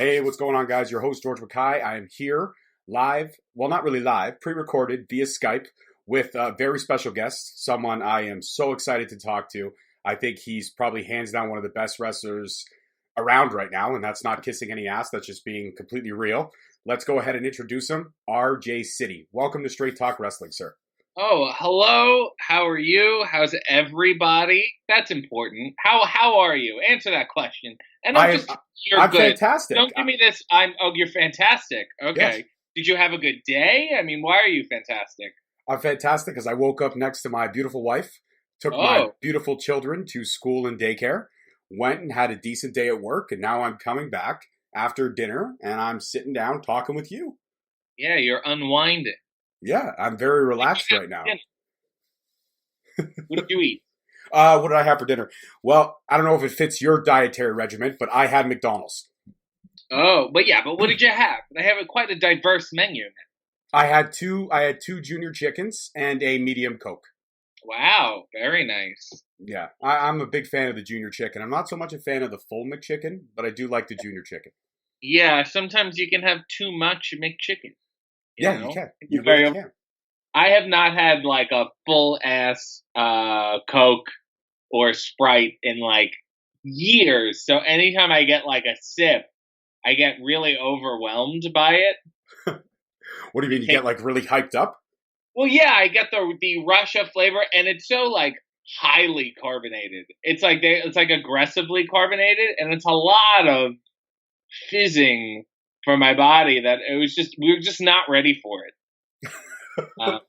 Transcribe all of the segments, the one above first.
Hey, what's going on, guys? Your host, George Mackay. I am here live, well, not really live, pre recorded via Skype with a very special guest, someone I am so excited to talk to. I think he's probably hands down one of the best wrestlers around right now, and that's not kissing any ass, that's just being completely real. Let's go ahead and introduce him, RJ City. Welcome to Straight Talk Wrestling, sir. Oh, hello. How are you? How's everybody? That's important. How are you? Answer that question. And I am, you're I'm good. fantastic. Don't give me this. You're fantastic. Okay. Yes. Did you have a good day? I mean, why are you fantastic? I'm fantastic because I woke up next to my beautiful wife, took my Oh, beautiful children to school and daycare, went and had a decent day at work, and now I'm coming back after dinner and I'm sitting down talking with you. yeah, you're unwinding. Yeah, I'm very relaxed right now. What did you eat? What did I have for dinner? Well, I don't know if it fits your dietary regimen, but I had McDonald's. Oh, but what did you have? They have quite a diverse menu. I had two junior chickens and a medium Coke. Wow, very nice. Yeah, I'm a big fan of the junior chicken. I'm not so much a fan of the full McChicken, but I do like the junior chicken. Yeah, sometimes you can have too much McChicken. Yeah, you can. You You're very really can. I have not had like a full ass Coke or Sprite in like years. So anytime I get like a sip, I get really overwhelmed by it. What do you mean? You get like really hyped up? Well, yeah, I get the rush of flavor, and it's so like highly carbonated. It's like aggressively carbonated, and it's a lot of fizzing for my body that we were just not ready for it. Uh,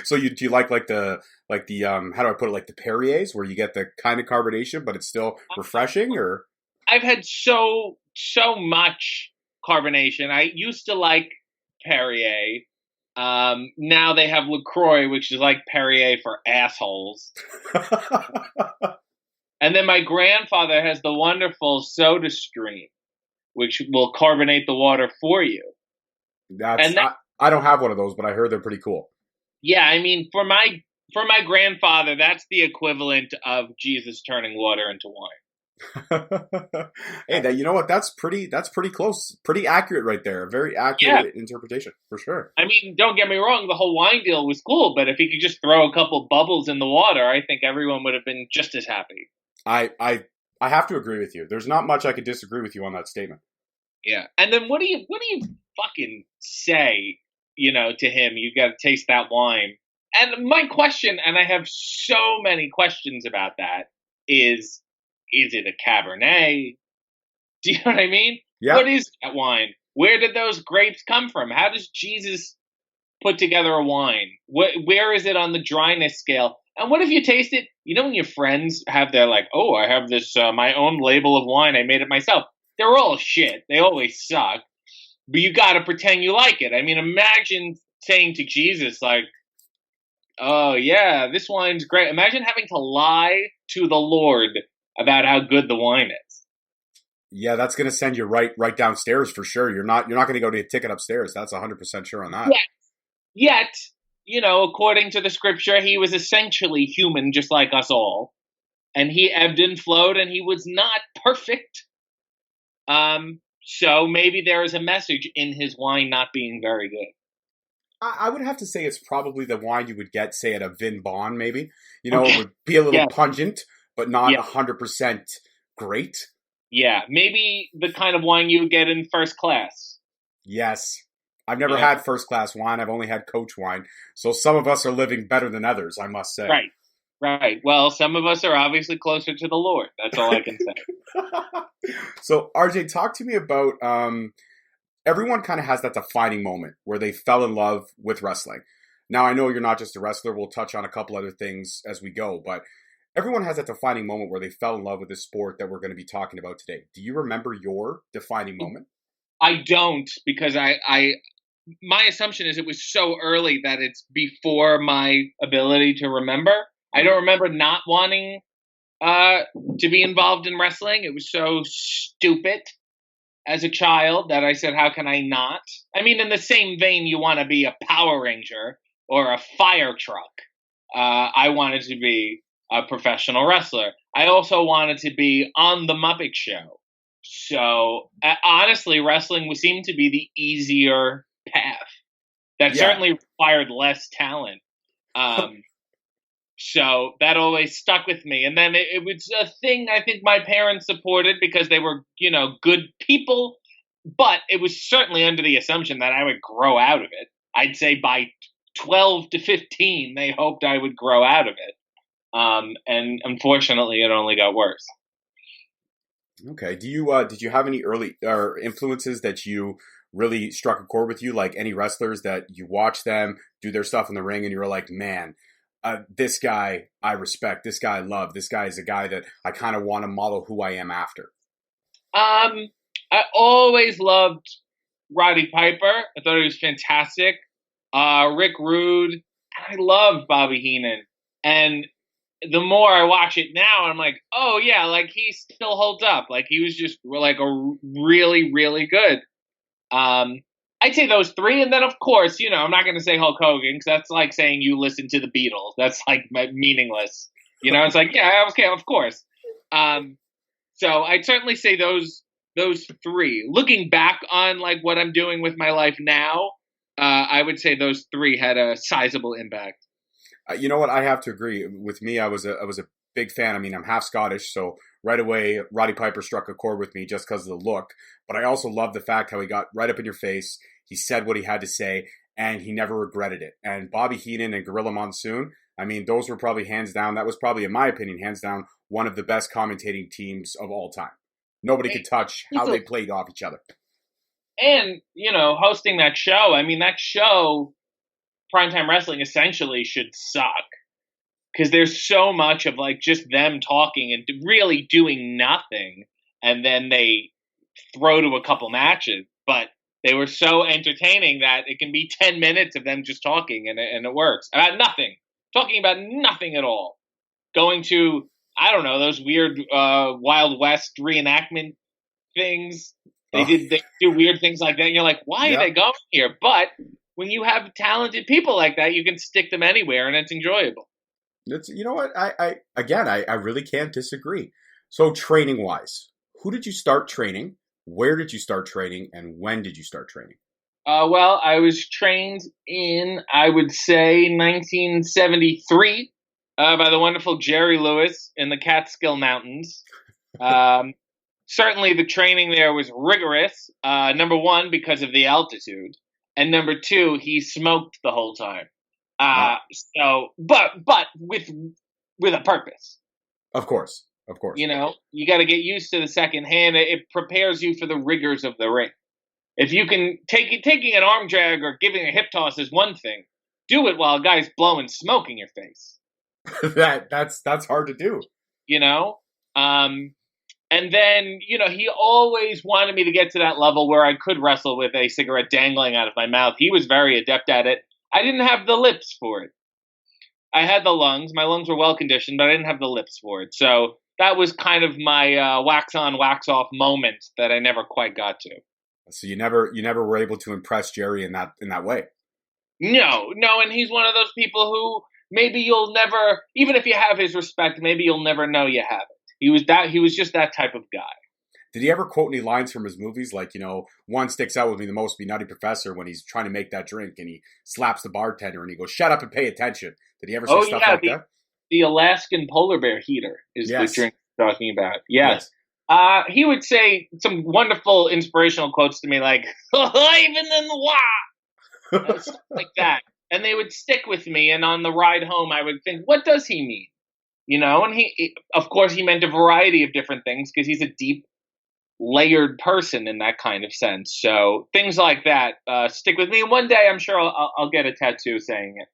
So do you like the how do I put it, like the Perrier's where you get the kind of carbonation but it's still refreshing, or I've had so much carbonation. I used to like Perrier. Now they have LaCroix, which is like Perrier for assholes. And then my grandfather has the wonderful Soda Stream, which will carbonate the water for you. that's And that, I don't have one of those, but I heard they're pretty cool. yeah, I mean, for my grandfather, that's the equivalent of Jesus turning water into wine. Hey, that, you know what? That's pretty close, pretty accurate right there. A very Yeah, accurate interpretation for sure. I mean, don't get me wrong, the whole wine deal was cool, but if he could just throw a couple bubbles in the water, I think everyone would have been just as happy. I I I have to agree with you. There's not much I could disagree with you on that statement. Yeah. And then what do you fucking say, to him, you got to taste that wine. And my question, and I have so many questions about that, is it a Cabernet? Do you know what I mean? Yeah, What is that wine? Where did those grapes come from? How does Jesus put together a wine? Where is it on the dryness scale? And what if you taste it? You know when your friends have their like, oh, I have this my own label of wine. I made it myself. They're all shit. They always suck. But you got to pretend you like it. I mean, imagine saying to Jesus like, oh yeah, this wine's great. Imagine having to lie to the Lord about how good the wine is. yeah, that's gonna send you right downstairs for sure. You're not gonna go to a ticket upstairs. That's 100% sure on that. Yet, yet, according to the scripture, he was essentially human, just like us all, and he ebbed and flowed, and he was not perfect. So maybe there is a message in his wine not being very good. I would have to say it's probably the wine you would get, say, at a Vin Bon, maybe. It Okay. would be a little Yeah. pungent, but not Yeah. 100% great. Yeah. Maybe the kind of wine you would get in first class. Yes. I've never Yeah. had first class wine. I've only had coach wine. So some of us are living better than others, I must say. Right. Right. Well, some of us are obviously closer to the Lord. That's all I can say. So, RJ, talk to me about everyone kind of has that defining moment where they fell in love with wrestling. Now, I know you're not just a wrestler. We'll touch on a couple other things as we go, but everyone has that defining moment where they fell in love with this sport that we're going to be talking about today. Do you remember your defining moment? I don't because my assumption is it was so early that it's before my ability to remember. I don't remember not wanting to be involved in wrestling. It was so stupid as a child that I said, how can I not? I mean, in the same vein, you want to be a Power Ranger or a fire truck. I wanted to be a professional wrestler. I also wanted to be on the Muppet Show. So honestly, wrestling would seem to be the easier path. That Yeah. certainly required less talent. Um, so that always stuck with me. And then it was a thing I think my parents supported because they were, good people. But it was certainly under the assumption that I would grow out of it. I'd say by 12 to 15, they hoped I would grow out of it. And unfortunately, it only got worse. Okay. Did you have any early or influences that you really struck a chord with you? Like any wrestlers that you watch them do their stuff in the ring, and you were like, man, this guy I respect. This guy I love. This guy is a guy that I kind of want to model who I am after. I always loved Roddy Piper. I thought he was fantastic. Rick Rude. I love Bobby Heenan. And the more I watch it now, I'm like, oh yeah, like he still holds up. Like he was just like a really, really good. I'd say those three, and then of course, I'm not going to say Hulk Hogan because that's like saying you listen to the Beatles. That's like meaningless. It's like yeah, okay, of course. So I'd certainly say those three. Looking back on like what I'm doing with my life now, I would say those three had a sizable impact. You know what? I have to agree. With me, I was a big fan. I mean, I'm half Scottish, so right away, Roddy Piper struck a chord with me just because of the look. But I also love the fact how he got right up in your face. He said what he had to say, and he never regretted it. And Bobby Heenan and Gorilla Monsoon, I mean, those were probably hands down. That was probably, in my opinion, hands down, one of the best commentating teams of all time. Nobody could touch how they played off each other. And, hosting that show, I mean, that show, Primetime Wrestling, essentially should suck. Because there's so much of, like, just them talking and really doing nothing. And then they throw to a couple matches. But they were so entertaining that it can be 10 minutes of them just talking and it works. About nothing. Talking about nothing at all. Going to, I don't know, those weird Wild West reenactment things. They do weird things like that, and you're like, why are they going here? But when you have talented people like that, you can stick them anywhere, and it's enjoyable. You know what? I really can't disagree. So training wise, who did you start training? Where did you start training? And when did you start training? Well, I was trained in, I would say, 1973 by the wonderful Jerry Lewis in the Catskill Mountains. Certainly the training there was rigorous. Number one, because of the altitude. And number two, he smoked the whole time. But with a purpose. Of course. You got to get used to the second hand. It prepares you for the rigors of the ring. If you can taking an arm drag or giving a hip toss is one thing. Do it while a guy's blowing smoke in your face. that's hard to do. And then, he always wanted me to get to that level where I could wrestle with a cigarette dangling out of my mouth. He was very adept at it. I didn't have the lips for it. I had the lungs. My lungs were well conditioned, but I didn't have the lips for it. So that was kind of my wax on, wax off moment that I never quite got to. So you never were able to impress Jerry in that way. No, and he's one of those people who maybe you'll never, even if you have his respect, maybe you'll never know you have it. He was just that type of guy. Did he ever quote any lines from his movies? Like, one sticks out with me the most, be Nutty Professor when he's trying to make that drink and he slaps the bartender and he goes, "Shut up and pay attention." Did he ever say stuff like that? The Alaskan polar bear heater is the drink you're talking about. Yes. He would say some wonderful inspirational quotes to me like, "Even in the wa," stuff like that. And they would stick with me. And on the ride home, I would think, what does he mean? And he, of course, he meant a variety of different things because he's a deep, layered person in that kind of sense. So things like that stick with me. One day, I'm sure I'll get a tattoo saying it.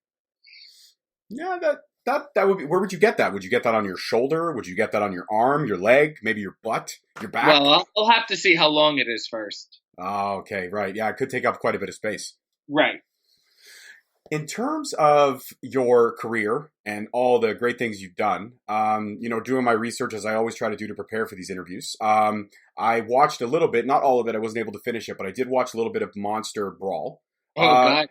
Yeah, that would be. Where would you get that? Would you get that on your shoulder? Would you get that on your arm, your leg, maybe your butt, your back? Well, I'll have to see how long it is first. Oh, okay, right. Yeah, it could take up quite a bit of space. Right. In terms of your career and all the great things you've done, doing my research as I always try to do to prepare for these interviews, I watched a little bit, not all of it. I wasn't able to finish it, but I did watch a little bit of Monster Brawl. Oh, God.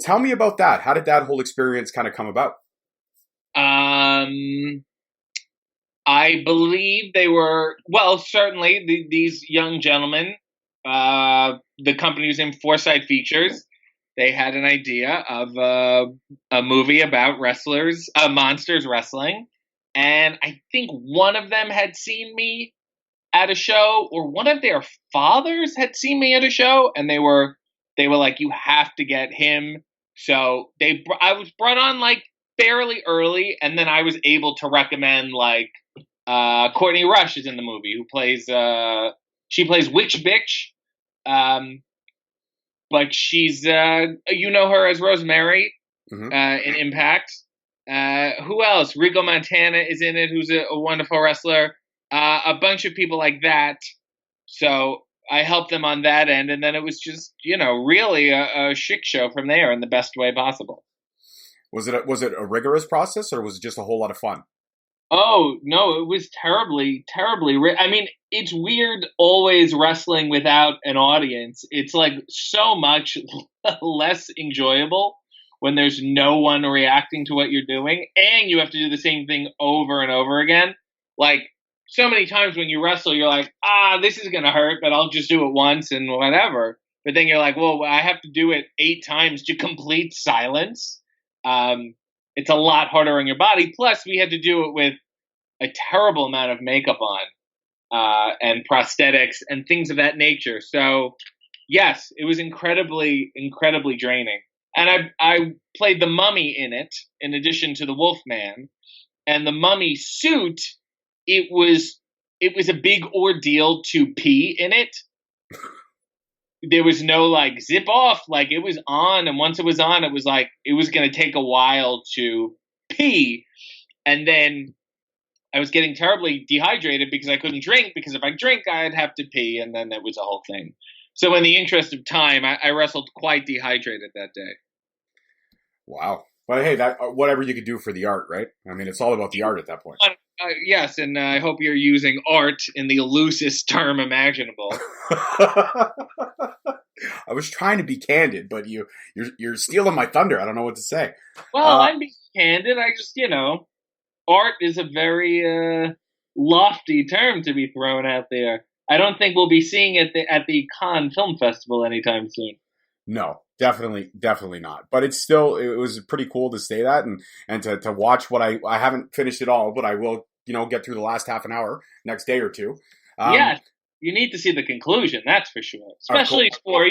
Tell me about that. How did that whole experience kind of come about? I believe they were, well, certainly these young gentlemen, the company was in Foresight Features. They had an idea of a movie about wrestlers, monsters wrestling. And I think one of them had seen me at a show, or one of their fathers had seen me at a show, and they were like, you have to get him. So I was brought on like fairly early, and then I was able to recommend like Courtney Rush is in the movie, who plays she plays Witch Bitch, but she's you know her as Rosemary in Impact. Who else? Rico Montana is in it, who's a wonderful wrestler. A bunch of people like that. So I helped them on that end, and then it was just, really a shit show from there in the best way possible. Was it a rigorous process, or was it just a whole lot of fun? Oh, no, it was terribly, terribly. I mean, it's weird always wrestling without an audience. It's like so much less enjoyable when there's no one reacting to what you're doing, and you have to do the same thing over and over again. Like, so many times when you wrestle, you're like, this is going to hurt, but I'll just do it once and whatever. But then you're like, well, I have to do it 8 times to complete silence. It's a lot harder on your body. Plus, we had to do it with a terrible amount of makeup on and prosthetics and things of that nature. So, yes, it was incredibly, incredibly draining. And I played the Mummy in it, in addition to the Wolfman. And the Mummy suit, it was a big ordeal to pee in it. There was no like zip off, like it was on, and once it was on, it was like it was going to take a while to pee. And then I was getting terribly dehydrated because I couldn't drink, because if I drink, I'd have to pee, and then it was a whole thing. So in the interest of time, I wrestled quite dehydrated that day. Wow. But hey, that whatever you could do for the art, right? I mean, it's all about the art at that point. Yes, and I hope you're using art in the loosest term imaginable. I was trying to be candid, but you're stealing my thunder. I don't know what to say. Well, I'm being candid. I just, art is a very lofty term to be thrown out there. I don't think we'll be seeing it at the Cannes Film Festival anytime soon. No, definitely not. But it was pretty cool to say that and to watch what I haven't finished it all, but I will, get through the last half an hour next day or two. Yes, you need to see the conclusion, that's for sure. Especially for,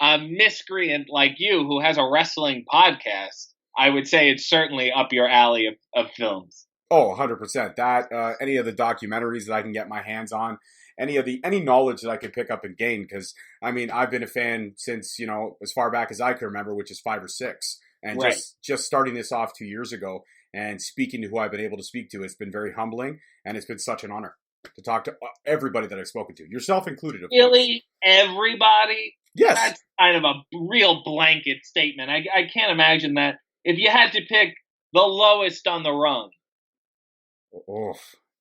a miscreant like you who has a wrestling podcast. I would say it's certainly up your alley of films. Oh, 100%. That, any of the documentaries that I can get my hands on, any knowledge that I could pick up and gain, because I mean, I've been a fan since, as far back as I can remember, which is 5 or 6, and right. just starting this off 2 years ago and speaking to who I've been able to speak to, it's been very humbling, and it's been such an honor to talk to everybody that I've spoken to, yourself included. Of really, course. Everybody? Yes, that's kind of a real blanket statement. I can't imagine that if you had to pick the lowest on the rung. Oh.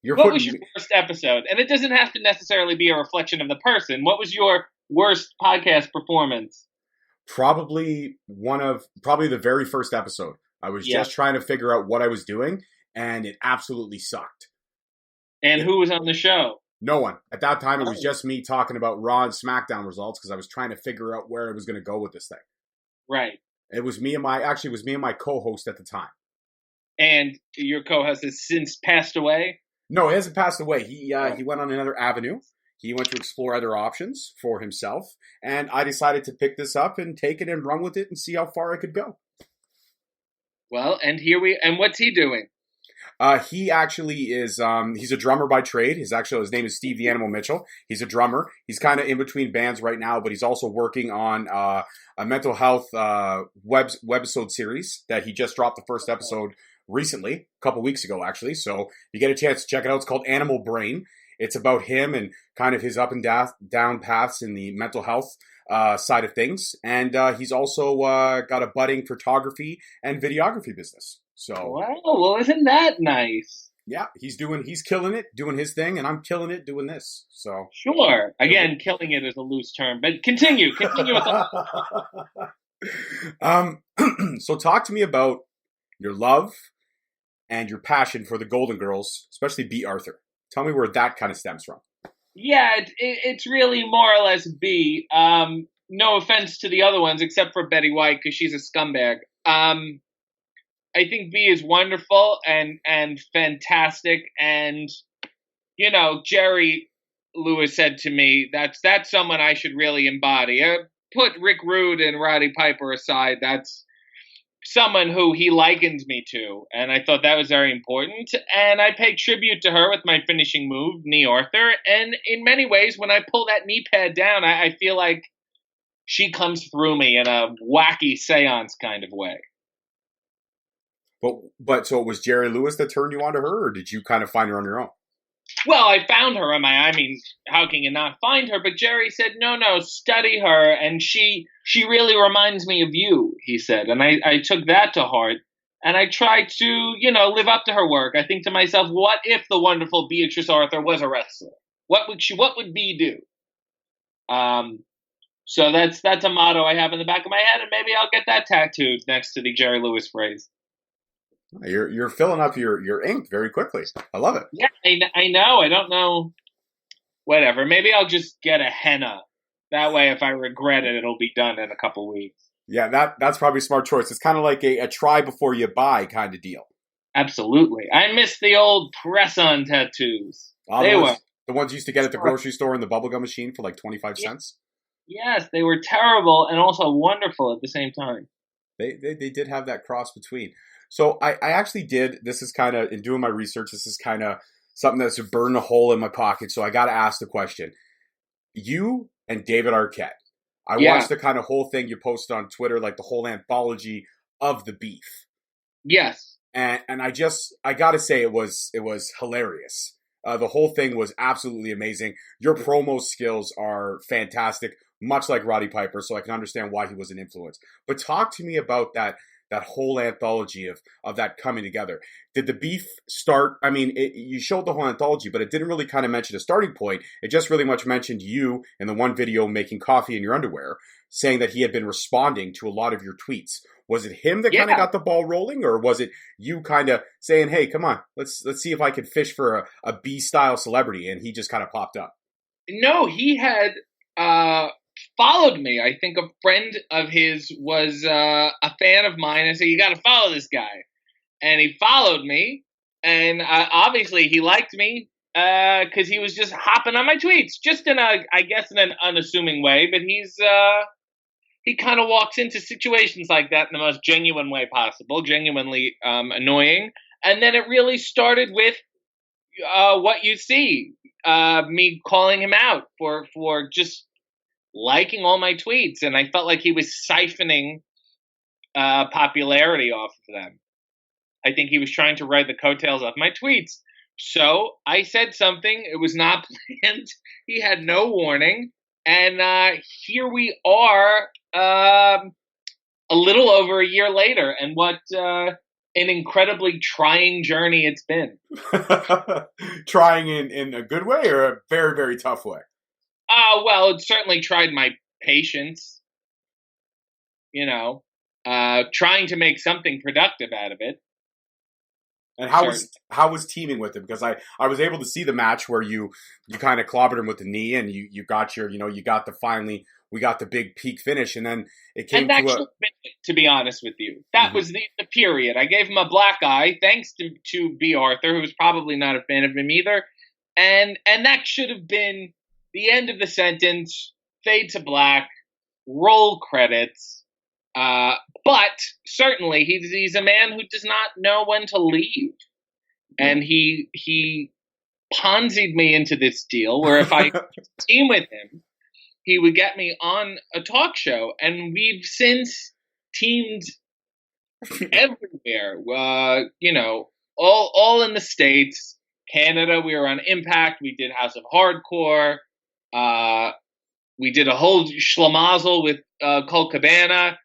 What was your worst episode? And it doesn't have to necessarily be a reflection of the person. What was your worst podcast performance? Probably the very first episode. I was just trying to figure out what I was doing, and it absolutely sucked. And who was on the show? No one. At that time, it was just me talking about Raw and SmackDown results, because I was trying to figure out where I was going to go with this thing. Right. It was me and my co-host at the time. And your co-host has since passed away? No, he hasn't passed away. He went on another avenue. He went to explore other options for himself, and I decided to pick this up and take it and run with it and see how far I could go. Well, and what's he doing? He actually is, he's a drummer by trade. His name is Steve the Animal Mitchell. He's a drummer. He's kind of in between bands right now, but he's also working on a mental health webisode series that he just dropped the first episode recently, a couple weeks ago, actually. So you get a chance to check it out. It's called Animal Brain. It's about him and kind of his up and down paths in the mental health side of things. And he's also got a budding photography and videography business. So, wow, well, isn't that nice? Yeah, he's killing it, doing his thing, and I'm killing it, doing this. So sure. Again, killing it is a loose term, but continue with So talk to me about your love and your passion for the Golden Girls, especially Bea Arthur. Tell me where that kind of stems from. Yeah, it's really more or less B. No offense to the other ones, except for Betty White, because she's a scumbag. I think B is wonderful and fantastic, and Jerry Lewis said to me, that's someone I should really embody. Put Rick Rude and Roddy Piper aside, that's someone who he likened me to, and I thought that was very important. And I pay tribute to her with my finishing move, Knee Arthur. And in many ways, when I pull that knee pad down, I feel like she comes through me in a wacky seance kind of way. But so it was Jerry Lewis that turned you on to her, or did you kind of find her on your own? Well, I found her I mean, how can you not find her? But Jerry said, no, study her. And she really reminds me of you, he said. And I took that to heart. And I tried to, live up to her work. I think to myself, what if the wonderful Beatrice Arthur was a wrestler? What would Bea do? So that's a motto I have in the back of my head. And maybe I'll get that tattooed next to the Jerry Lewis phrase. You're filling up your ink very quickly. I love it. Yeah, I know. I don't know. Whatever. Maybe I'll just get a henna. That way, if I regret it, it'll be done in a couple weeks. Yeah, that's probably a smart choice. It's kind of like a try before you buy kind of deal. Absolutely. I miss the old press-on tattoos. They were the ones you used to get at the grocery store in the bubblegum machine for like 25 cents. Yes, they were terrible and also wonderful at the same time. They did have that cross between. So I actually did, this is kind of, in doing my research, this is kind of something that's burned a hole in my pocket. So I got to ask the question. You and David Arquette, I watched the kind of whole thing you posted on Twitter, like the whole anthology of the beef. Yes. And I got to say it was hilarious. The whole thing was absolutely amazing. Your promo skills are fantastic, much like Roddy Piper, so I can understand why he was an influence. But talk to me about that whole anthology of that coming together. Did the beef start? I mean, you showed the whole anthology, but it didn't really kind of mention a starting point. It just really much mentioned you in the one video making coffee in your underwear, saying that he had been responding to a lot of your tweets. Was it him that kind of got the ball rolling, or was it you kind of saying, hey, come on, let's see if I can fish for a B-style celebrity, and he just kind of popped up? No, he had followed me. I think a friend of his was a fan of mine. I said, you got to follow this guy. And he followed me. And obviously he liked me because he was just hopping on my tweets. Just in I guess in an unassuming way. But he kind of walks into situations like that in the most genuine way possible. Genuinely annoying. And then it really started with what you see. Me calling him out for just liking all my tweets, and I felt like he was siphoning popularity off of them. I think he was trying to ride the coattails of my tweets. So I said something. It was not planned. He had no warning. And here we are a little over a year later. And what an incredibly trying journey it's been. Trying in a good way or a very, very tough way? Well, it certainly tried my patience, trying to make something productive out of it. And how was teaming with him? Because I was able to see the match where you kind of clobbered him with the knee, and you got we got the big peak finish, and then it came to be honest with you, that was the period. I gave him a black eye, thanks to Bea Arthur, who was probably not a fan of him either, and that should have been the end of the sentence, fade to black, roll credits. But certainly he's a man who does not know when to leave. And he ponzied me into this deal where if I team with him, he would get me on a talk show. And we've since teamed everywhere, all in the States. Canada, we were on Impact. We did House of Hardcore. We did a whole schlemazel with Colt Cabana.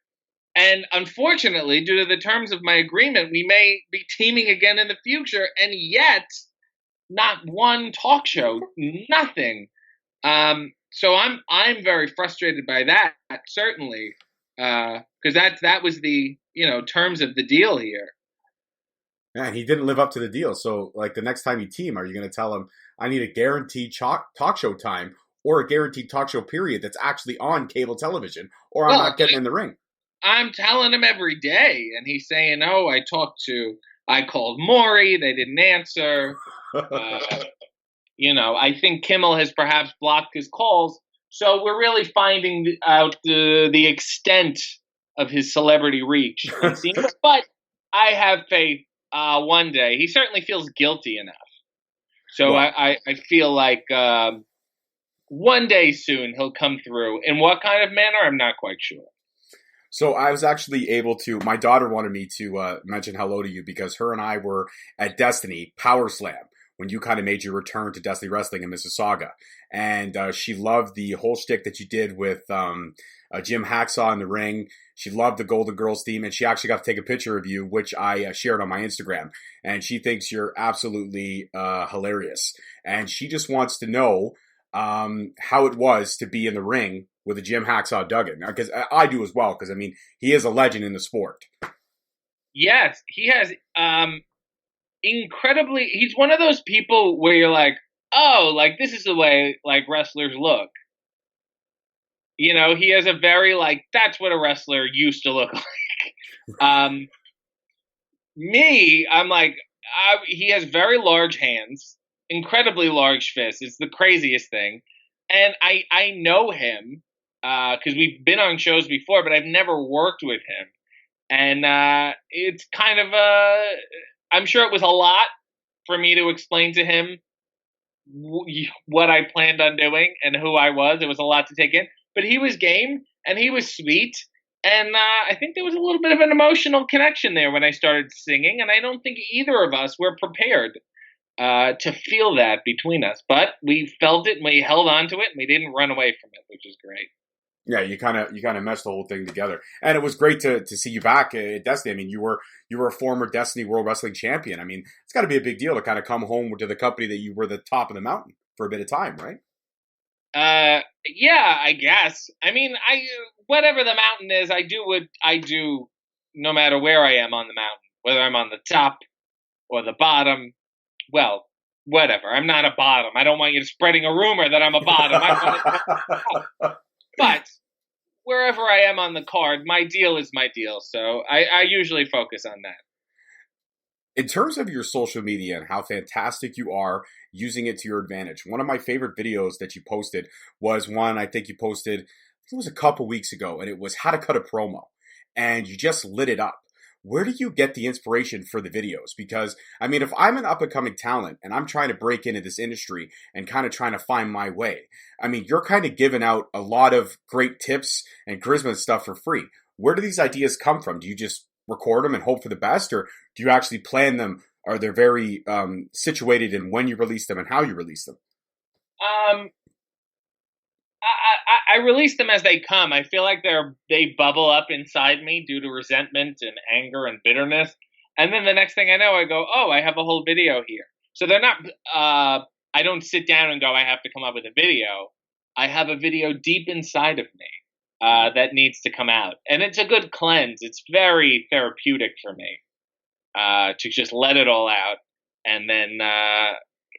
And unfortunately, due to the terms of my agreement, we may be teaming again in the future. And yet, not one talk show, nothing. So I'm very frustrated by that, certainly, because that was the terms of the deal here. Man, he didn't live up to the deal. So, like, the next time you team, are you going to tell him, I need a guaranteed talk show time or a guaranteed talk show period that's actually on cable television, or I'm Well, not getting in the ring? I'm telling him every day, and he's saying, "Oh, I called Maury, they didn't answer." I think Kimmel has perhaps blocked his calls, so we're really finding out the extent of his celebrity reach. It seems, but I have faith. One day, he certainly feels guilty enough, so Well, I feel like one day soon he'll come through. In what kind of manner, I'm not quite sure. so I was actually able to. My daughter wanted me to mention hello to you because her and I were at Destiny Power Slam when you kind of made your return to Destiny Wrestling in Mississauga, and she loved the whole shtick that you did with Jim Hacksaw in the ring. She loved the Golden Girls theme, and she actually got to take a picture of you, which I shared on my Instagram. And she thinks you're absolutely hilarious, and she just wants to know how it was to be in the ring with a Jim Hacksaw Duggan, because I do as well. Because I mean, he is a legend in the sport. Yes, he has incredibly. He's one of those people where you're like, oh, like this is the way like wrestlers look. He has a very like that's what a wrestler used to look like. I'm like, he has very large hands, incredibly large fists. It's the craziest thing, and I know him because we've been on shows before, but I've never worked with him, and it's kind of I'm sure it was a lot for me to explain to him what I planned on doing and who I was. It was a lot to take in, but he was game and he was sweet. And I think there was a little bit of an emotional connection there when I started singing. And I don't think either of us were prepared to feel that between us. But we felt it and we held on to it and we didn't run away from it, which is great. Yeah, you kind of meshed the whole thing together, and it was great to see you back at Destiny. I mean, you were a former Destiny World Wrestling Champion. I mean, it's got to be a big deal to kind of come home to the company that you were the top of the mountain for a bit of time, right? Yeah, I guess. I mean, whatever the mountain is, I do what I do, no matter where I am on the mountain, whether I'm on the top or the bottom. Well, whatever. I'm not a bottom. I don't want you spreading a rumor that I'm a bottom. But wherever I am on the card, my deal is my deal. So I usually focus on that. In terms of your social media and how fantastic you are using it to your advantage, one of my favorite videos that you posted was one I think you posted, it was a couple weeks ago, and it was how to cut a promo. And you just lit it up. Where do you get the inspiration for the videos? Because, I mean, if I'm an up-and-coming talent and I'm trying to break into this industry and kind of trying to find my way, I mean, you're kind of giving out a lot of great tips and charisma and stuff for free. Where do these ideas come from? Do you just record them and hope for the best, or do you actually plan them? Are they very situated in when you release them and how you release them? I release them as they come. I feel like they bubble up inside me due to resentment and anger and bitterness. And then the next thing I know, I go, oh, I have a whole video here. So they're not, I don't sit down and go, I have to come up with a video. I have a video deep inside of me that needs to come out. And it's a good cleanse. It's very therapeutic for me to just let it all out. And then,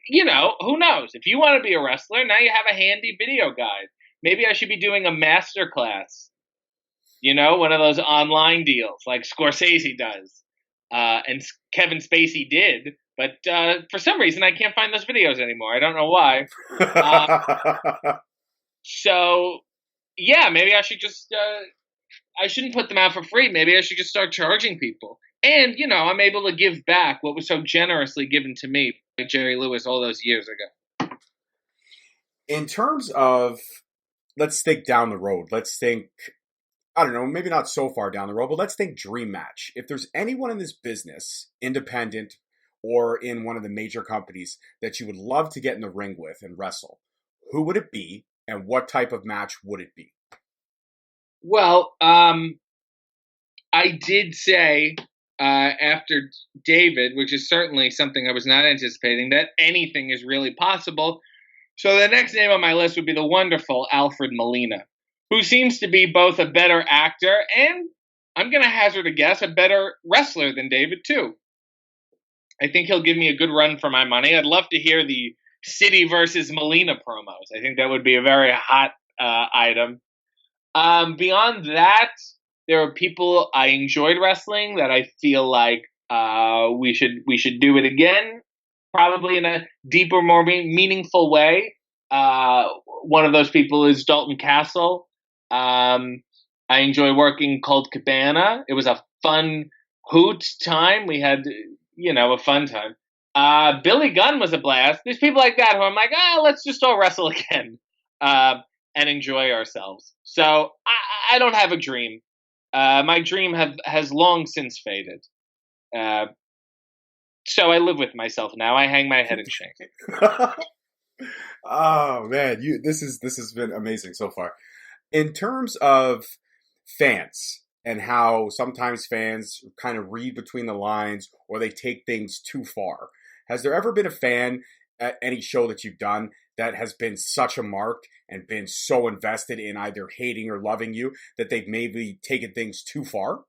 who knows? If you want to be a wrestler, now you have a handy video guide. Maybe I should be doing a master class, one of those online deals like Scorsese does, and Kevin Spacey did. But for some reason, I can't find those videos anymore. I don't know why. So, yeah, maybe I should just, I shouldn't put them out for free. Maybe I should just start charging people. And, I'm able to give back what was so generously given to me by Jerry Lewis all those years ago. In terms of, let's think down the road. Let's think, I don't know, maybe not so far down the road, but let's think dream match. If there's anyone in this business, independent or in one of the major companies, that you would love to get in the ring with and wrestle, who would it be and what type of match would it be? Well, I did say after David, which is certainly something I was not anticipating, that anything is really possible. So the next name on my list would be the wonderful Alfred Molina, who seems to be both a better actor and, I'm going to hazard a guess, a better wrestler than David, too. I think he'll give me a good run for my money. I'd love to hear the City versus Melina promos. I think that would be a very hot item. Beyond that, there are people I enjoyed wrestling that I feel like we should do it again, probably in a deeper, more meaningful way. One of those people is Dalton Castle. I enjoy working Colt Cabana. It was a fun hoot time. We had, a fun time. Billy Gunn was a blast. There's people like that who I'm like, let's just all wrestle again and enjoy ourselves. So I don't have a dream. My dream has long since faded. So I live with myself now. I hang my head in shame. Oh man, this has been amazing so far. In terms of fans and how sometimes fans kind of read between the lines or they take things too far, has there ever been a fan at any show that you've done that has been such a mark and been so invested in either hating or loving you that they've maybe taken things too far?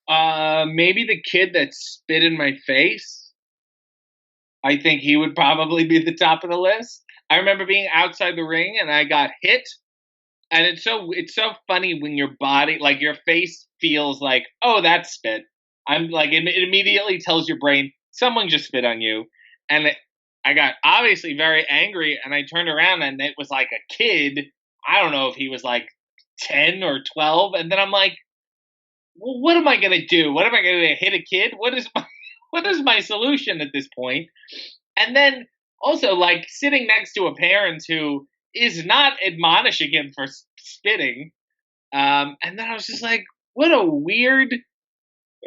Maybe the kid that spit in my face. I think he would probably be the top of the list. I remember being outside the ring and I got hit. And it's so funny when your body, like your face feels like, oh, that's spit. I'm like, it immediately tells your brain, someone just spit on you. And I got obviously very angry and I turned around and it was like a kid. I don't know if he was like 10 or 12. And then I'm like, well, what am I going to do? What am I going to hit a kid? What is my solution at this point? And then also like sitting next to a parent who is not admonishing him for spitting. And then I was just like, what a weird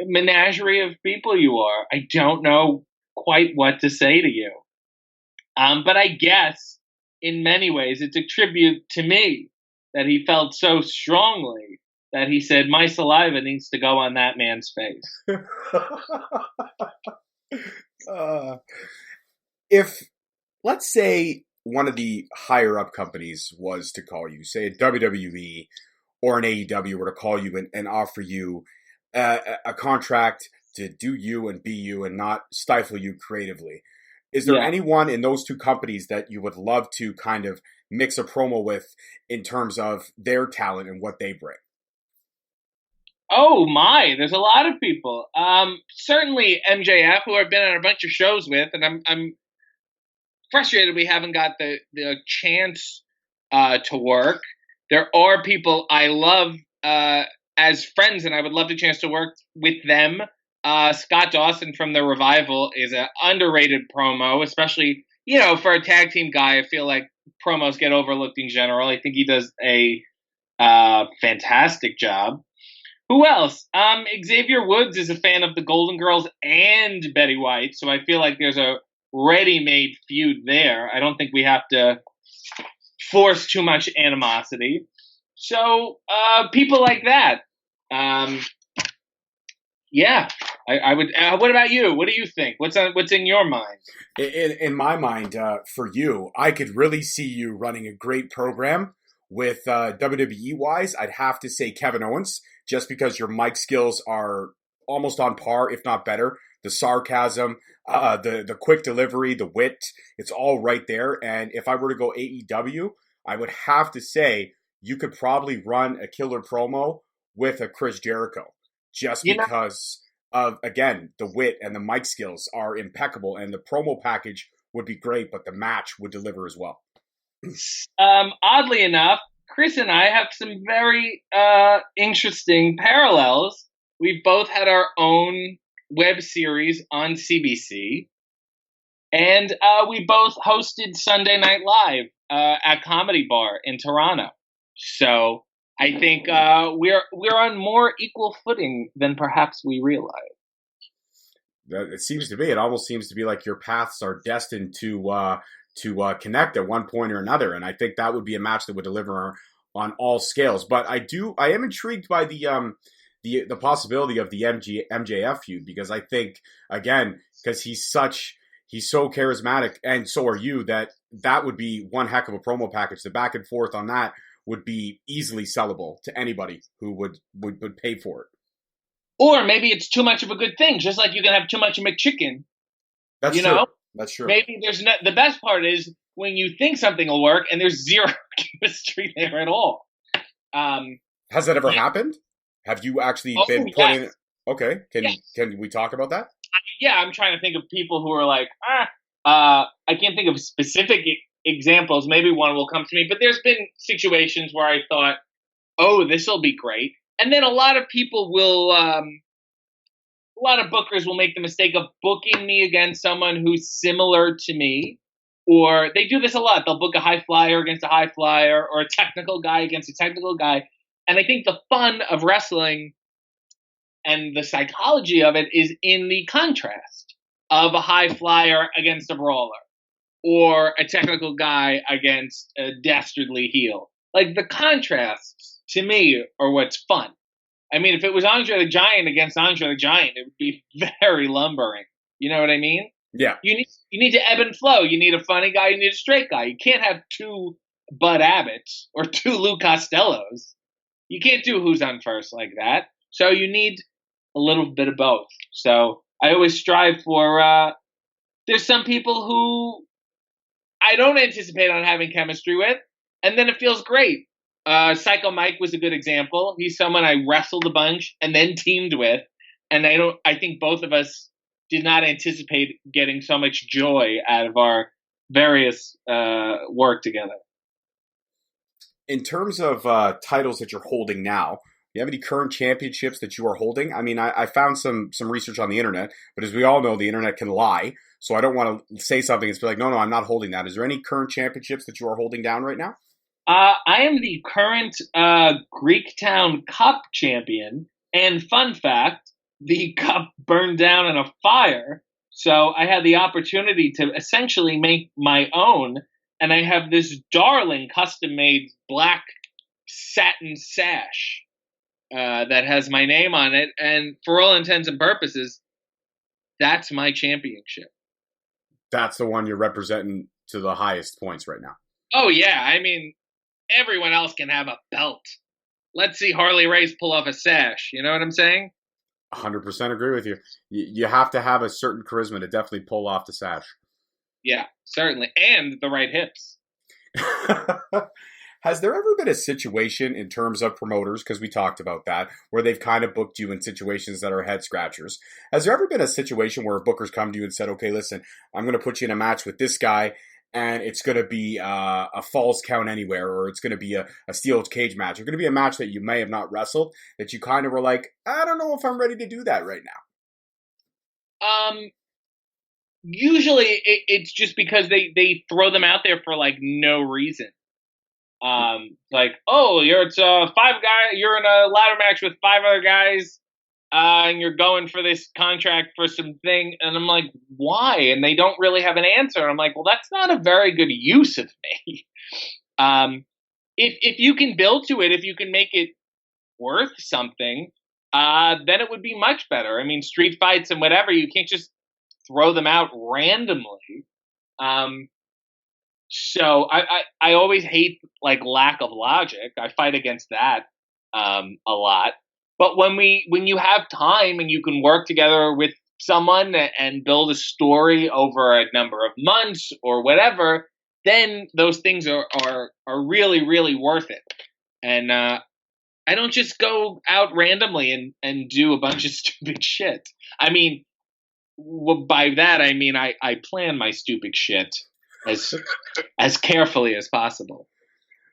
menagerie of people you are. I don't know quite what to say to you. But I guess in many ways it's a tribute to me that he felt so strongly that he said, my saliva needs to go on that man's face. If, let's say, one of the higher up companies was to call you, say a WWE or an AEW were to call you and offer you a contract to do you and be you and not stifle you creatively, is there anyone in those two companies that you would love to kind of mix a promo with in terms of their talent and what they bring? Oh my, there's a lot of people. Certainly MJF, who I've been on a bunch of shows with, and I'm frustrated we haven't got the chance to work. There are people I love as friends, and I would love the chance to work with them. Scott Dawson from The Revival is an underrated promo, especially, for a tag team guy. I feel like promos get overlooked in general. I think he does a fantastic job. Who else? Xavier Woods is a fan of the Golden Girls and Betty White, so I feel like there's a ready-made feud there. I don't think we have to force too much animosity. So people like that. Yeah, I would. What about you? What do you think? What's in your mind? In my mind, for you, I could really see you running a great program with WWE-wise. I'd have to say Kevin Owens, just because your mic skills are almost on par, if not better. The sarcasm, the quick delivery, the wit, it's all right there. And if I were to go AEW, I would have to say you could probably run a killer promo with a Chris Jericho, just because of, again, the wit and the mic skills are impeccable, and the promo package would be great, but the match would deliver as well. Oddly enough, Chris and I have some very interesting parallels. We've both had our own web series on CBC, and we both hosted Sunday Night Live at Comedy Bar in Toronto. So I think we're on more equal footing than perhaps we realize. It seems to be. It almost seems to be like your paths are destined to connect at one point or another, and I think that would be a match that would deliver on all scales. But I am intrigued by the possibility of the MJF feud, because I think, again, because he's so charismatic, and so are you, that would be one heck of a promo package. The back and forth on that would be easily sellable to anybody who would pay for it. Or maybe it's too much of a good thing, just like you can have too much of McChicken That's You true. know, That's true. maybe there's not. The best part is when you think something will work and there's zero chemistry there at all. Um, Has that ever you, happened? Have you actually oh been put in? yes, Okay, yes. can we talk about that? Yeah, I'm trying to think of people who are like, I can't think of specific examples. Maybe one will come to me, but there's been situations where I thought, oh, this will be great. And then a lot of people will, a lot of bookers will make the mistake of booking me against someone who's similar to me. Or they do this a lot. They'll book a high flyer against a high flyer or a technical guy against a technical guy. And I think the fun of wrestling and the psychology of it is in the contrast of a high flyer against a brawler or a technical guy against a dastardly heel. Like the contrasts to me are what's fun. I mean, if it was Andre the Giant against Andre the Giant, it would be very lumbering. You know what I mean? Yeah. You need to ebb and flow. You need a funny guy. You need a straight guy. You can't have two Bud Abbotts or two Lou Costellos. You can't do Who's on First like that. So you need a little bit of both. So I always strive for. There's some people who I don't anticipate on having chemistry with, and then it feels great. Psycho Mike was a good example. He's someone I wrestled a bunch and then teamed with, and I think both of us did not anticipate getting so much joy out of our various work together. In terms of titles that you're holding now, do you have any current championships that you are holding? I mean, I found some research on the internet, but as we all know, the internet can lie. So I don't want to say something and be like, no, I'm not holding that. Is there any current championships that you are holding down right now? I am the current Greektown Cup champion, and fun fact, the cup burned down in a fire, so I had the opportunity to essentially make my own, and I have this darling custom-made black satin sash that has my name on it, and for all intents and purposes, that's my championship. That's the one you're representing to the highest points right now. Oh, yeah, I mean, everyone else can have a belt. Let's see Harley Race pull off a sash. You know what I'm saying? 100% agree with you. You have to have a certain charisma to definitely pull off the sash. Yeah, certainly. And the right hips. Has there ever been a situation in terms of promoters, because we talked about that, where they've kind of booked you in situations that are head scratchers? Has there ever been a situation where bookers come to you and said, okay, listen, I'm going to put you in a match with this guy, and it's going to be a falls count anywhere, or it's going to be a steel cage match. It's going to be a match that you may have not wrestled, that you kind of were like, I don't know if I'm ready to do that right now. Usually it's just because they throw them out there for like no reason. Like, oh, you're in a ladder match with 5 other guys, and you're going for this contract for something, and I'm like, why? And they don't really have an answer. And I'm like, well, that's not a very good use of me. If you can build to it, if you can make it worth something, then it would be much better. I mean, street fights and whatever, you can't just throw them out randomly. So I always hate like lack of logic. I fight against that a lot. But when you have time and you can work together with someone and build a story over a number of months or whatever, then those things are really, really worth it. And I don't just go out randomly and do a bunch of stupid shit. I mean, by that I mean I plan my stupid shit as carefully as possible.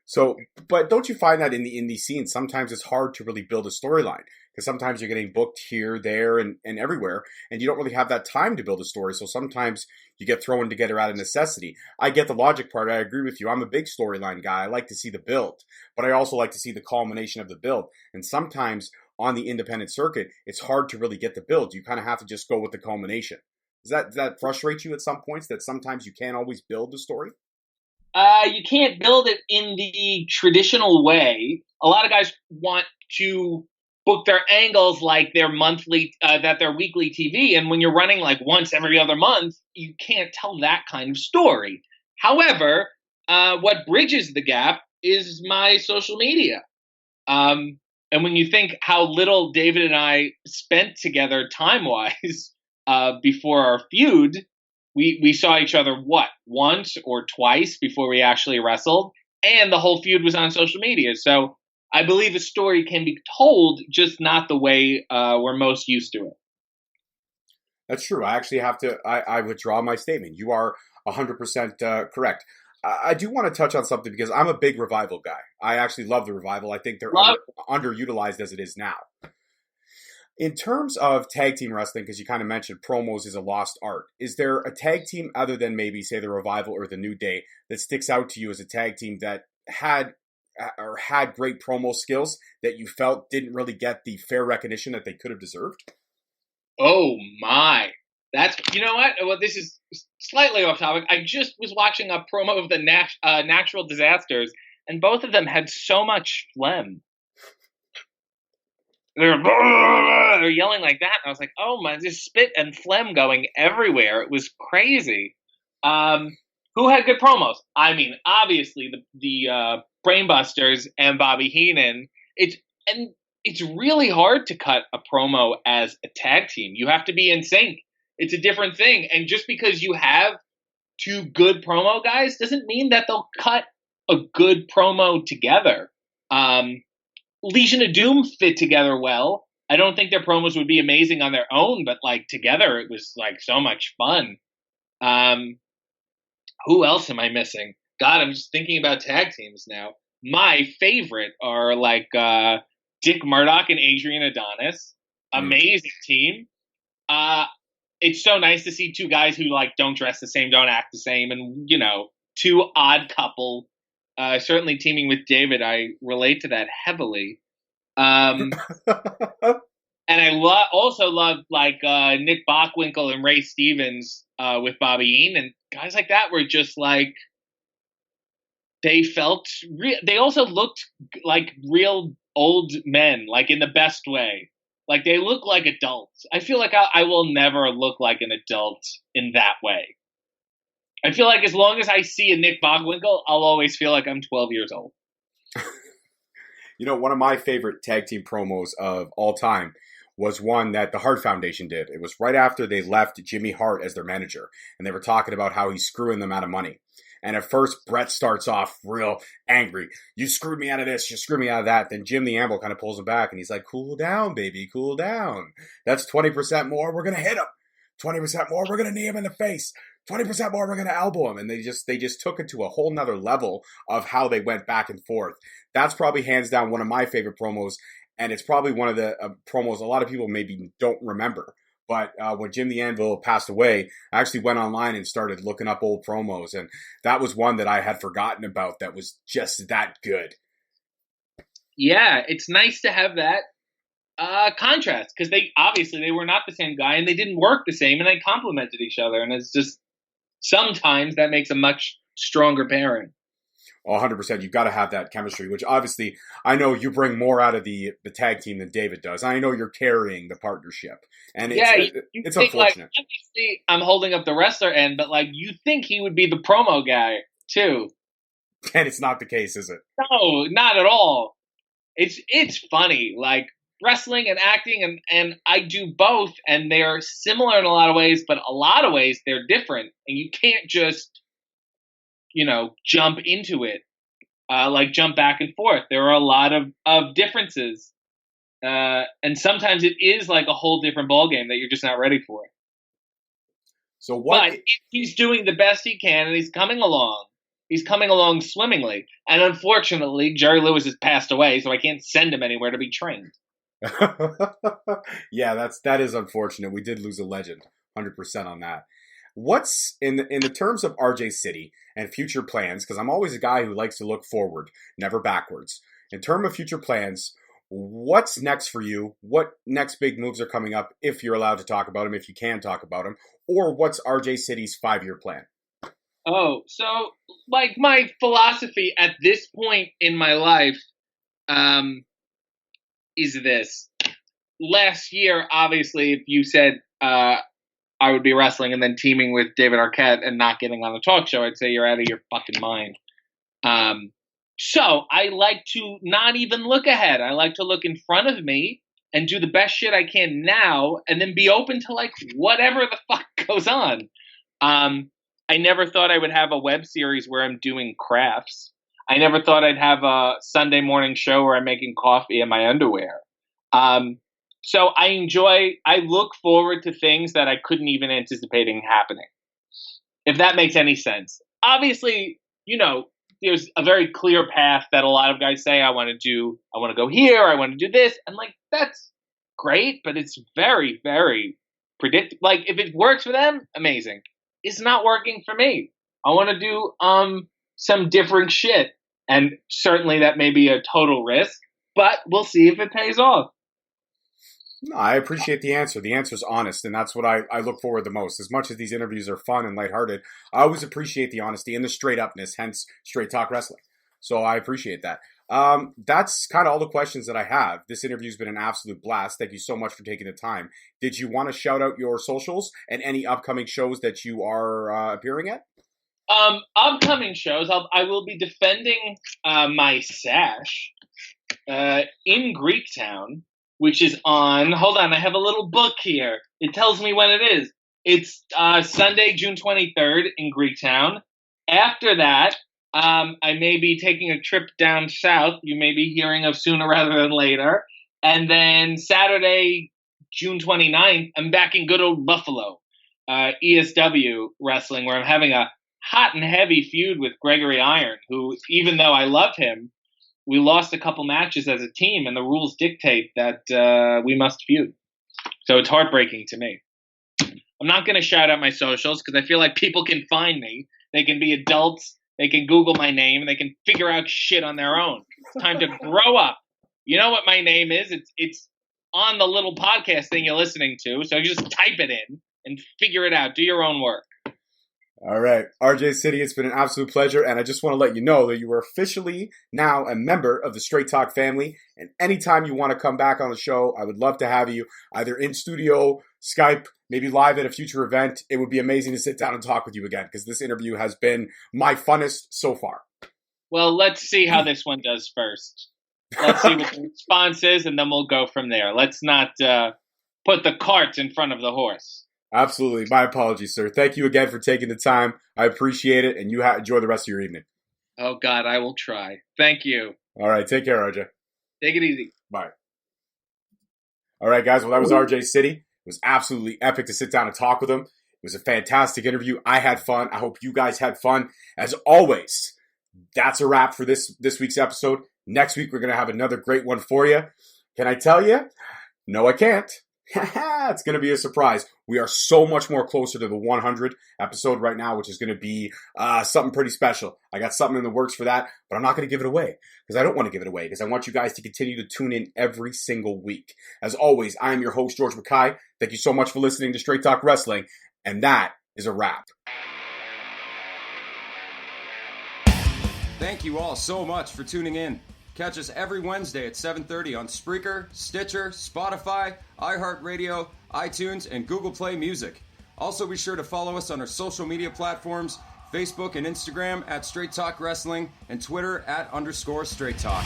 So, but don't you find that in the indie scene, sometimes it's hard to really build a storyline because sometimes you're getting booked here, there, and everywhere, and you don't really have that time to build a story. So sometimes you get thrown together out of necessity. I get the logic part. I agree with you. I'm a big storyline guy. I like to see the build, but I also like to see the culmination of the build. And sometimes on the independent circuit, it's hard to really get the build. You kind of have to just go with the culmination. Does that frustrate you at some points that sometimes you can't always build the story? You can't build it in the traditional way. A lot of guys want to book their angles like their weekly TV. And when you're running like once every other month, you can't tell that kind of story. However, what bridges the gap is my social media. And when you think how little David and I spent together time-wise before our feud, we saw each other once or twice before we actually wrestled, and the whole feud was on social media. So I believe a story can be told, just not the way we're most used to it. That's true. I actually have to. I withdraw my statement. You are 100% correct. I do want to touch on something because I'm a big Revival guy. I actually love the Revival. I think they're underutilized as it is now. In terms of tag team wrestling, because you kind of mentioned promos is a lost art, is there a tag team other than maybe, say, the Revival or the New Day that sticks out to you as a tag team that had great promo skills that you felt didn't really get the fair recognition that they could have deserved? Oh my. That's, you know what? Well, this is slightly off topic. I just was watching a promo of the Natural Disasters, and both of them had so much phlegm. They're yelling like that. And I was like, oh my, there's spit and phlegm going everywhere. It was crazy. Who had good promos? I mean, obviously the Brainbusters and Bobby Heenan. It's really hard to cut a promo as a tag team. You have to be in sync. It's a different thing. And just because you have two good promo guys doesn't mean that they'll cut a good promo together. Legion of Doom fit together well. I don't think their promos would be amazing on their own, but like together it was like so much fun. Who else am I missing? God, I'm just thinking about tag teams now. My favorite are like Dick Murdoch and Adrian Adonis. Amazing team. It's so nice to see two guys who like don't dress the same, don't act the same, and two odd couple. Certainly teaming with David, I relate to that heavily. And I also love like Nick Bockwinkel and Ray Stevens with Bobby Eaton, and guys like that were just like, they felt they also looked like real old men, like in the best way. Like they look like adults. I feel like I will never look like an adult in that way. I feel like as long as I see a Nick Bockwinkel, I'll always feel like I'm 12 years old. One of my favorite tag team promos of all time was one that the Hart Foundation did. It was right after they left Jimmy Hart as their manager, and they were talking about how he's screwing them out of money. And at first, Brett starts off real angry. You screwed me out of this. You screwed me out of that. Then Jim the Anvil kind of pulls him back, and he's like, cool down, baby, cool down. That's 20% more. We're going to hit him. 20% more. We're going to knee him in the face. 20% more. We're going to elbow him. And they just took it to a whole nother level of how they went back and forth. That's probably hands down one of my favorite promos. And it's probably one of the promos a lot of people maybe don't remember. But when Jim the Anvil passed away, I actually went online and started looking up old promos. And that was one that I had forgotten about that was just that good. Yeah, it's nice to have that contrast, because they were not the same guy and they didn't work the same, and they complemented each other. And it's just sometimes that makes a much stronger pairing. 100%. You've got to have that chemistry, which obviously I know you bring more out of the tag team than David does. I know you're carrying the partnership. And it's think, unfortunate. Like, obviously, I'm holding up the wrestler end, but like you think he would be the promo guy too. And it's not the case, is it? No, not at all. It's funny. Like wrestling and acting, and I do both, and they're similar in a lot of ways, but a lot of ways they're different. And you can't just jump into it, like jump back and forth. There are a lot of differences. And sometimes it is like a whole different ballgame that you're just not ready for. But he's doing the best he can, and he's coming along. He's coming along swimmingly. And unfortunately, Jerry Lewis has passed away, so I can't send him anywhere to be trained. Yeah, that is unfortunate. We did lose a legend, 100% on that. What's in the terms of RJ City and future plans? Because I'm always a guy who likes to look forward, never backwards. In terms of future plans, what's next for you? What next big moves are coming up, if you're allowed to talk about them, if you can talk about them? Or what's RJ City's 5-year plan? Oh, so like my philosophy at this point in my life is this. Last year, obviously, if you said I would be wrestling and then teaming with David Arquette and not getting on a talk show, I'd say you're out of your fucking mind. So I like to not even look ahead. I like to look in front of me and do the best shit I can now, and then be open to like whatever the fuck goes on. I never thought I would have a web series where I'm doing crafts. I never thought I'd have a Sunday morning show where I'm making coffee in my underwear. So I look forward to things that I couldn't even anticipating happening. If that makes any sense. Obviously, there's a very clear path that a lot of guys say, I want to go here, I want to do this. I'm like, that's great, but it's very, very predictable. Like, if it works for them, amazing. It's not working for me. I want to do some different shit. And certainly that may be a total risk, but we'll see if it pays off. No, I appreciate the answer. The answer's honest, and that's what I look forward the most. As much as these interviews are fun and lighthearted, I always appreciate the honesty and the straight upness, hence Straight Talk Wrestling. So I appreciate that. That's kind of all the questions that I have. This interview's been an absolute blast. Thank you so much for taking the time. Did you want to shout out your socials and any upcoming shows that you are appearing at? Upcoming shows, I will be defending my sash in Greektown, which is on, hold on, I have a little book here. It tells me when it is. It's Sunday, June 23rd in Greektown. After that, I may be taking a trip down south. You may be hearing of sooner rather than later. And then Saturday, June 29th, I'm back in good old Buffalo, ESW Wrestling, where I'm having a hot and heavy feud with Gregory Iron, who, even though I love him, we lost a couple matches as a team, and the rules dictate that we must feud. So it's heartbreaking to me. I'm not going to shout out my socials because I feel like people can find me. They can be adults. They can Google my name, and they can figure out shit on their own. It's time to grow up. You know what my name is? It's on the little podcast thing you're listening to, so just type it in and figure it out. Do your own work. All right, RJ City, it's been an absolute pleasure, and I just want to let you know that you are officially now a member of the Straight Talk family, and anytime you want to come back on the show, I would love to have you, either in studio, Skype, maybe live at a future event. It would be amazing to sit down and talk with you again, because this interview has been my funnest so far. Well, let's see how this one does first. Let's see what the response is, and then we'll go from there. Let's not put the cart in front of the horse. Absolutely. My apologies, sir. Thank you again for taking the time. I appreciate it, and you enjoy the rest of your evening. Oh, God, I will try. Thank you. All right. Take care, RJ. Take it easy. Bye. All right, guys. Well, that was RJ City. It was absolutely epic to sit down and talk with him. It was a fantastic interview. I had fun. I hope you guys had fun. As always, that's a wrap for this week's episode. Next week, we're going to have another great one for you. Can I tell you? No, I can't. It's going to be a surprise. We are so much more closer to the 100 episode right now, which is going to be something pretty special. I got something in the works for that, but I'm not going to give it away because I don't want to give it away because I want you guys to continue to tune in every single week. As always, I am your host, George Mackay. Thank you so much for listening to Straight Talk Wrestling, and that is a wrap. Thank you all so much for tuning in. Catch us every Wednesday at 7:30 on Spreaker, Stitcher, Spotify, iHeartRadio, iTunes, and Google Play Music. Also, be sure to follow us on our social media platforms, Facebook and Instagram at Straight Talk Wrestling, and Twitter at _Straight Talk.